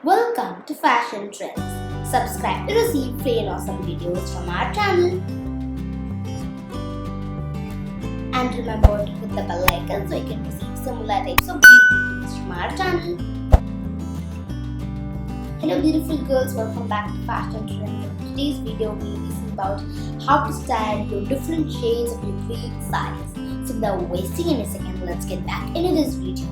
Welcome to Fashion Trends. Subscribe to receive free and awesome videos from our channel. And remember to click the bell icon so you can receive similar types of videos from our channel. Hello beautiful girls, welcome back to Fashion Trends. In today's video we will be seeing about how to style your different shades of your green sarees. So without wasting any second, let's get back into this video.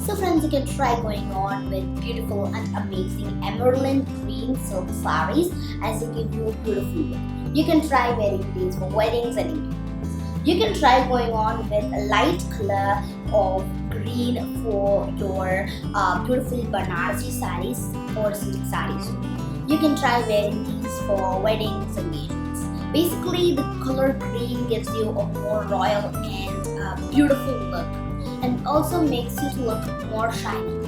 So friends, you can try going on with beautiful and amazing emerald green silk sarees as they give you a beautiful look. You can try wearing these for weddings and engagements. You can try going on with a light color of green for your beautiful Banarasi sarees or silk sarees. You can try wearing these for weddings and engagements. Basically, the color green gives you a more royal and beautiful look, and also makes you to look more shiny.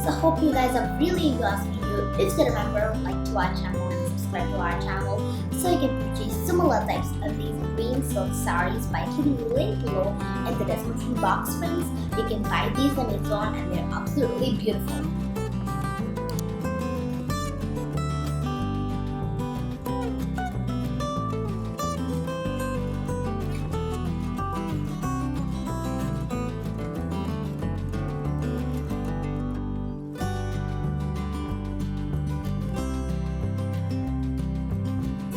So I hope you guys are really enjoyed this video. If you remember, like to our channel and subscribe to our channel so you can purchase similar types of these green silk sarees by clicking the link below in the description box, friends. You can buy these on Amazon and they're absolutely beautiful.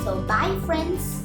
So bye friends.